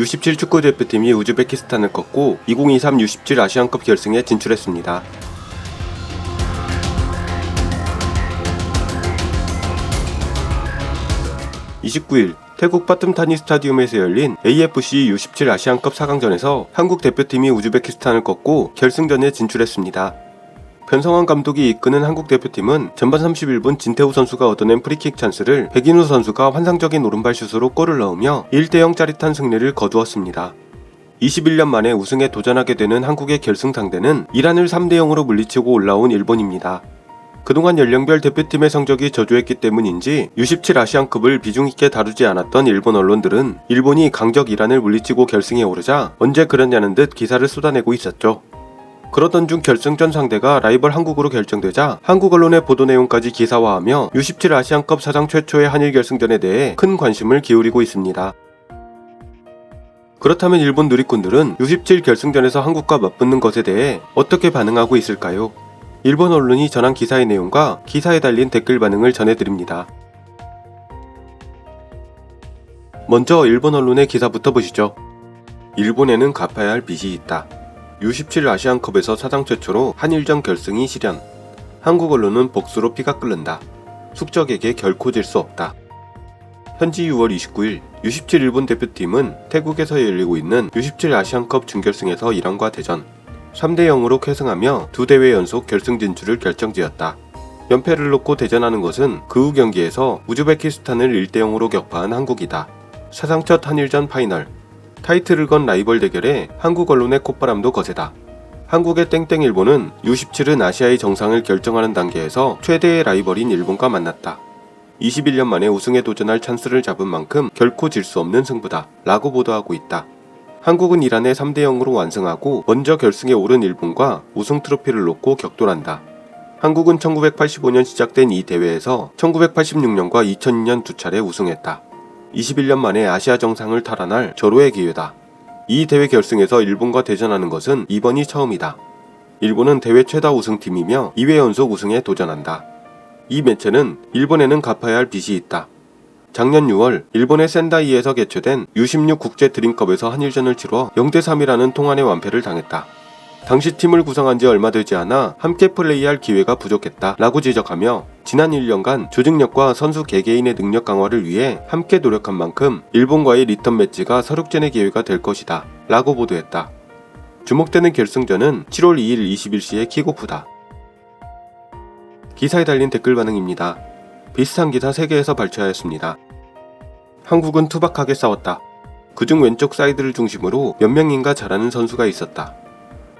U17 축구 대표팀이 우즈베키스탄을 꺾고 2023 U17 아시안컵 결승에 진출했습니다. (29일) 태국 바tumthani 스타디움에서 열린 AFC U17 아시안컵 4강전에서 한국 대표팀이 우즈베키스탄을 꺾고 결승전에 진출했습니다. 변성환 감독이 이끄는 한국 대표팀은 전반 31분 진태우 선수가 얻어낸 프리킥 찬스를 백인우 선수가 환상적인 오른발 슛으로 골을 넣으며 1대0 짜릿한 승리를 거두었습니다. 21년 만에 우승에 도전하게 되는 한국의 결승 상대는 이란을 3대0으로 물리치고 올라온 일본입니다. 그동안 연령별 대표팀의 성적이 저조했기 때문인지 U17 아시안컵을 비중있게 다루지 않았던 일본 언론들은 일본이 강적 이란을 물리치고 결승에 오르자 언제 그랬냐는 듯 기사를 쏟아내고 있었죠. 그러던 중 결승전 상대가 라이벌 한국으로 결정되자 한국 언론의 보도 내용까지 기사화하며 U17 아시안컵 사상 최초의 한일 결승전에 대해 큰 관심을 기울이고 있습니다. 그렇다면 일본 누리꾼들은 U17 결승전에서 한국과 맞붙는 것에 대해 어떻게 반응하고 있을까요? 일본 언론이 전한 기사의 내용과 기사에 달린 댓글 반응을 전해드립니다. 먼저 일본 언론의 기사부터 보시죠. 일본에는 갚아야 할 빚이 있다. U17 아시안컵에서 사상 최초로 한일전 결승이 실현. 한국 언론은 복수로 피가 끓는다. 숙적에게 결코 질 수 없다. 현지 6월 29일 U17 일본 대표팀은 태국에서 열리고 있는 U17 아시안컵 준결승에서 이란과 대전 3대0으로 쾌승하며 두 대회 연속 결승 진출을 결정지었다. 연패를 놓고 대전하는 것은 그 후 경기에서 우즈베키스탄을 1대0으로 격파한 한국이다. 사상 첫 한일전 파이널. 타이틀을 건 라이벌 대결에 한국 언론의 콧바람도 거세다. 한국의 땡땡 일본은 U17은 아시아의 정상을 결정하는 단계에서 최대의 라이벌인 일본과 만났다. 21년 만에 우승에 도전할 찬스를 잡은 만큼 결코 질 수 없는 승부다 라고 보도하고 있다. 한국은 이란에 3대0으로 완승하고 먼저 결승에 오른 일본과 우승 트로피를 놓고 격돌한다. 한국은 1985년 시작된 이 대회에서 1986년과 2002년 두 차례 우승했다. 21년 만에 아시아 정상을 탈환할 절호의 기회다. 이 대회 결승에서 일본과 대전하는 것은 이번이 처음이다. 일본은 대회 최다 우승팀이며 2회 연속 우승에 도전한다. 이 매체는 일본에는 갚아야 할 빚이 있다. 작년 6월 일본의 센다이에서 개최된 U16 국제 드림컵에서 한일전을 치러 0대3이라는 통한의 완패를 당했다. 당시 팀을 구성한 지 얼마 되지 않아 함께 플레이할 기회가 부족했다 라고 지적하며 지난 1년간 조직력과 선수 개개인의 능력 강화를 위해 함께 노력한 만큼 일본과의 리턴 매치가 서륙전의 기회가 될 것이다 라고 보도했다. 주목되는 결승전은 7월 2일 21시에 킥오프다. 기사에 달린 댓글 반응입니다. 비슷한 기사 3개에서 발췌하였습니다. 한국은 투박하게 싸웠다. 그중 왼쪽 사이드를 중심으로 몇 명인가 잘하는 선수가 있었다.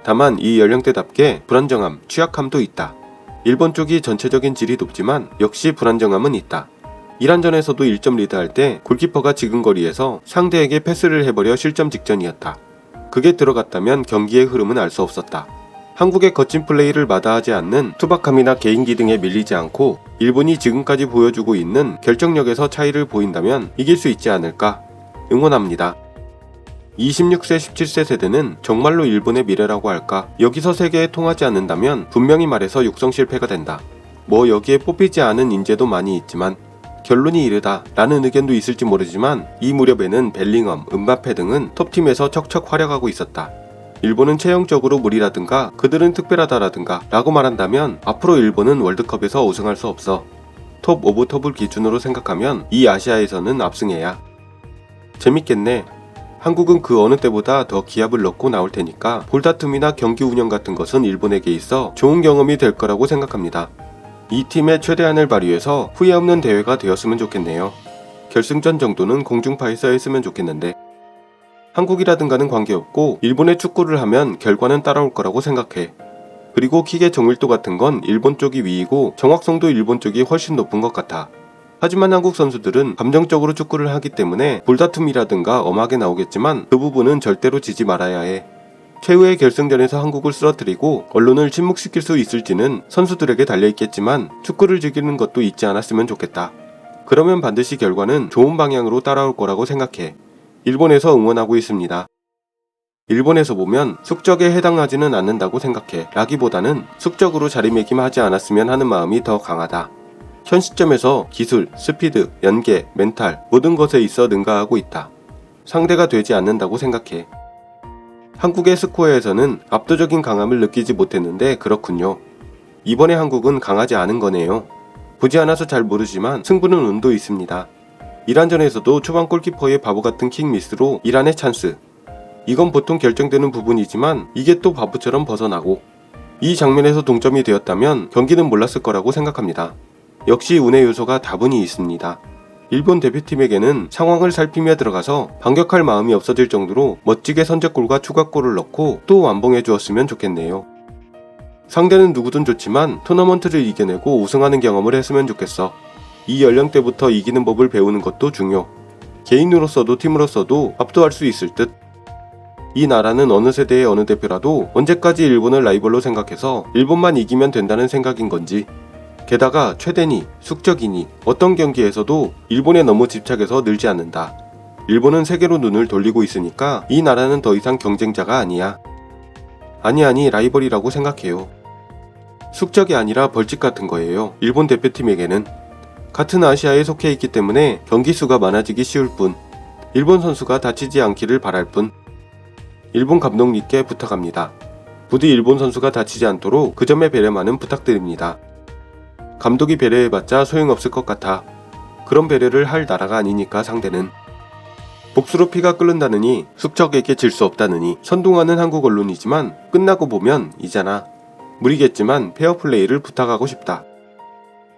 다만 이 연령대답게 불안정함, 취약함도 있다. 일본 쪽이 전체적인 질이 높지만 역시 불안정함은 있다. 이란전에서도 1점 리드할 때 골키퍼가 지근거리에서 상대에게 패스를 해버려 실점 직전이었다. 그게 들어갔다면 경기의 흐름은 알 수 없었다. 한국의 거친 플레이를 마다하지 않는 투박함이나 개인기 등에 밀리지 않고 일본이 지금까지 보여주고 있는 결정력에서 차이를 보인다면 이길 수 있지 않을까? 응원합니다. 26세, 17세 세대는 정말로 일본의 미래라고 할까? 여기서 세계에 통하지 않는다면 분명히 말해서 육성 실패가 된다. 뭐 여기에 뽑히지 않은 인재도 많이 있지만 결론이 이르다 라는 의견도 있을지 모르지만 이 무렵에는 벨링엄, 음바페 등은 톱팀에서 척척 활약하고 있었다. 일본은 체형적으로 무리라든가 그들은 특별하다라든가 라고 말한다면 앞으로 일본은 월드컵에서 우승할 수 없어. 톱 오브 톱을 기준으로 생각하면 이 아시아에서는 압승해야. 재밌겠네. 한국은 그 어느 때보다 더 기합을 넣고 나올 테니까 볼다툼이나 경기 운영 같은 것은 일본에게 있어 좋은 경험이 될 거라고 생각합니다. 이 팀의 최대한을 발휘해서 후회 없는 대회가 되었으면 좋겠네요. 결승전 정도는 공중파에서 했으면 좋겠는데. 한국이라든가는 관계없고 일본의 축구를 하면 결과는 따라올 거라고 생각해. 그리고 킥의 정밀도 같은 건 일본 쪽이 위이고 정확성도 일본 쪽이 훨씬 높은 것 같아. 하지만 한국 선수들은 감정적으로 축구를 하기 때문에 볼다툼이라든가 엄하게 나오겠지만 그 부분은 절대로 지지 말아야 해. 최후의 결승전에서 한국을 쓰러뜨리고 언론을 침묵시킬 수 있을지는 선수들에게 달려있겠지만 축구를 즐기는 것도 잊지 않았으면 좋겠다. 그러면 반드시 결과는 좋은 방향으로 따라올 거라고 생각해. 일본에서 응원하고 있습니다. 일본에서 보면 숙적에 해당하지는 않는다고 생각해 라기보다는 숙적으로 자리매김하지 않았으면 하는 마음이 더 강하다. 현 시점에서 기술, 스피드, 연계, 멘탈 모든 것에 있어 능가하고 있다. 상대가 되지 않는다고 생각해. 한국의 스코어에서는 압도적인 강함을 느끼지 못했는데 그렇군요. 이번에 한국은 강하지 않은 거네요. 보지 않아서 잘 모르지만 승부는 운도 있습니다. 이란전에서도 초반 골키퍼의 바보같은 킥 미스로 이란의 찬스. 이건 보통 결정되는 부분이지만 이게 또 바보처럼 벗어나고, 이 장면에서 동점이 되었다면 경기는 몰랐을 거라고 생각합니다. 역시 운의 요소가 다분히 있습니다. 일본 대표팀에게는 상황을 살피며 들어가서 반격할 마음이 없어질 정도로 멋지게 선제골과 추가골을 넣고 또 완봉해 주었으면 좋겠네요. 상대는 누구든 좋지만 토너먼트를 이겨내고 우승하는 경험을 했으면 좋겠어. 이 연령대부터 이기는 법을 배우는 것도 중요. 개인으로서도 팀으로서도 압도할 수 있을 듯. 이 나라는 어느 세대의 어느 대표라도 언제까지 일본을 라이벌로 생각해서 일본만 이기면 된다는 생각인 건지. 게다가 최대니, 숙적이니 어떤 경기에서도 일본에 너무 집착해서 늘지 않는다. 일본은 세계로 눈을 돌리고 있으니까 이 나라는 더 이상 경쟁자가 아니야. 아니 라이벌이라고 생각해요. 숙적이 아니라 벌칙 같은 거예요. 일본 대표팀에게는. 같은 아시아에 속해 있기 때문에 경기 수가 많아지기 쉬울 뿐, 일본 선수가 다치지 않기를 바랄 뿐. 일본 감독님께 부탁합니다. 부디 일본 선수가 다치지 않도록 그 점에 배려만은 부탁드립니다. 감독이 배려해봤자 소용없을 것 같아. 그런 배려를 할 나라가 아니니까 상대는. 복수로 피가 끓는다느니 숙적에게 질 수 없다느니 선동하는 한국 언론이지만 끝나고 보면 이잖아. 무리겠지만 페어플레이를 부탁하고 싶다.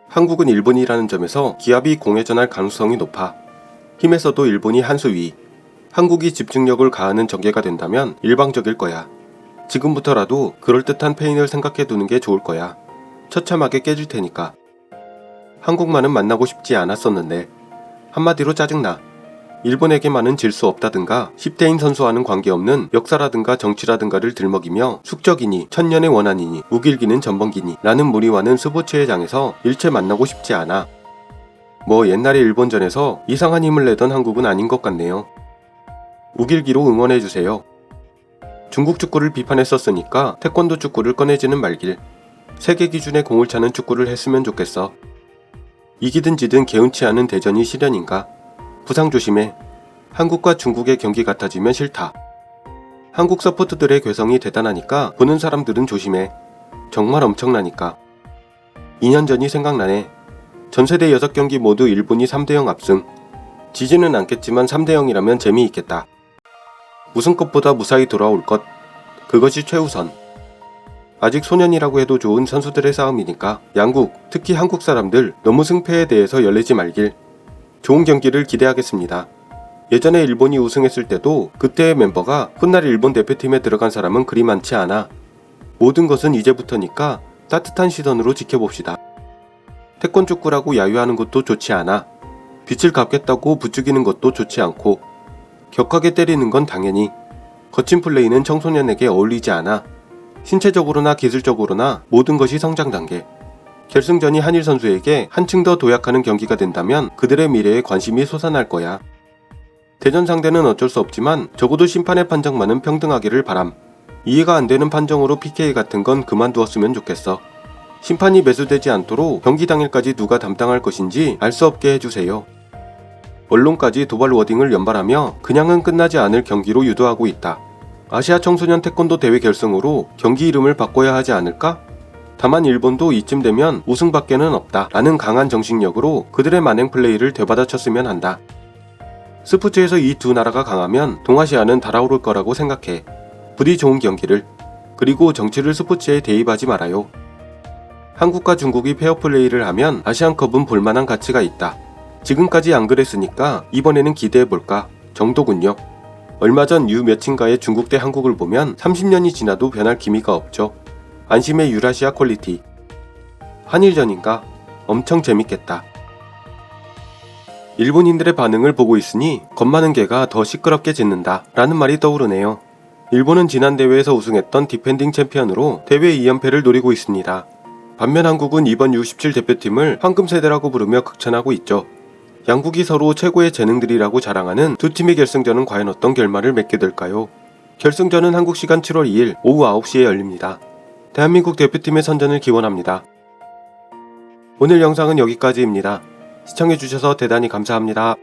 한국은 일본이라는 점에서 기합이 공회전할 가능성이 높아. 힘에서도 일본이 한 수 위. 한국이 집중력을 가하는 전개가 된다면 일방적일 거야. 지금부터라도 그럴듯한 페인을 생각해 두는 게 좋을 거야. 처참하게 깨질 테니까. 한국만은 만나고 싶지 않았었는데, 한마디로 짜증나. 일본에게만은 질 수 없다든가 10대인 선수와는 관계없는 역사라든가 정치라든가를 들먹이며 숙적이니 천년의 원한이니 우길기는 전범기니 라는 무리와는 스포츠의 장에서 일체 만나고 싶지 않아. 뭐 옛날에 일본전에서 이상한 힘을 내던 한국은 아닌 것 같네요. 우길기로 응원해주세요. 중국 축구를 비판했었으니까 태권도 축구를 꺼내지는 말길. 세계 기준의 공을 차는 축구를 했으면 좋겠어. 이기든 지든 개운치 않은 대전이 실현인가? 부상 조심해. 한국과 중국의 경기 같아지면 싫다. 한국 서포트들의 괴성이 대단하니까 보는 사람들은 조심해. 정말 엄청나니까. 2년 전이 생각나네. 전세대 6경기 모두 일본이 3대0 압승. 지지는 않겠지만 3대0이라면 재미있겠다. 무슨 것보다 무사히 돌아올 것. 그것이 최우선. 아직 소년이라고 해도 좋은 선수들의 싸움이니까 양국, 특히 한국 사람들 너무 승패에 대해서 열리지 말길. 좋은 경기를 기대하겠습니다. 예전에 일본이 우승했을 때도 그때의 멤버가 훗날 일본 대표팀에 들어간 사람은 그리 많지 않아. 모든 것은 이제부터니까 따뜻한 시선으로 지켜봅시다. 태권 축구라고 야유하는 것도 좋지 않아. 빛을 갚겠다고 부추기는 것도 좋지 않고, 격하게 때리는 건 당연히. 거친 플레이는 청소년에게 어울리지 않아. 신체적으로나 기술적으로나 모든 것이 성장 단계. 결승전이 한일 선수에게 한층 더 도약하는 경기가 된다면 그들의 미래에 관심이 솟아날 거야. 대전 상대는 어쩔 수 없지만 적어도 심판의 판정만은 평등하기를 바람. 이해가 안 되는 판정으로 PK 같은 건 그만두었으면 좋겠어. 심판이 매수되지 않도록 경기 당일까지 누가 담당할 것인지 알 수 없게 해주세요. 언론까지 도발 워딩을 연발하며 그냥은 끝나지 않을 경기로 유도하고 있다. 아시아 청소년 태권도 대회 결승으로 경기 이름을 바꿔야 하지 않을까? 다만 일본도 이쯤 되면 우승밖에는 없다 라는 강한 정신력으로 그들의 만행 플레이를 되받아쳤으면 한다. 스포츠에서 이 두 나라가 강하면 동아시아는 달아오를 거라고 생각해. 부디 좋은 경기를. 그리고 정치를 스포츠에 대입하지 말아요. 한국과 중국이 페어플레이를 하면 아시안컵은 볼만한 가치가 있다. 지금까지 안 그랬으니까 이번에는 기대해볼까 정도군요. 얼마 전 몇인가의 중국 대 한국을 보면 30년이 지나도 변할 기미가 없죠. 안심의 유라시아 퀄리티. 한일전인가? 엄청 재밌겠다. 일본인들의 반응을 보고 있으니 겁 많은 개가 더 시끄럽게 짖는다 라는 말이 떠오르네요. 일본은 지난 대회에서 우승했던 디펜딩 챔피언으로 대회 2연패를 노리고 있습니다. 반면 한국은 이번 U17 대표팀을 황금세대라고 부르며 극찬하고 있죠. 양국이 서로 최고의 재능들이라고 자랑하는 두 팀의 결승전은 과연 어떤 결말을 맺게 될까요? 결승전은 한국 시간 7월 2일 오후 9시에 열립니다. 대한민국 대표팀의 선전을 기원합니다. 오늘 영상은 여기까지입니다. 시청해주셔서 대단히 감사합니다.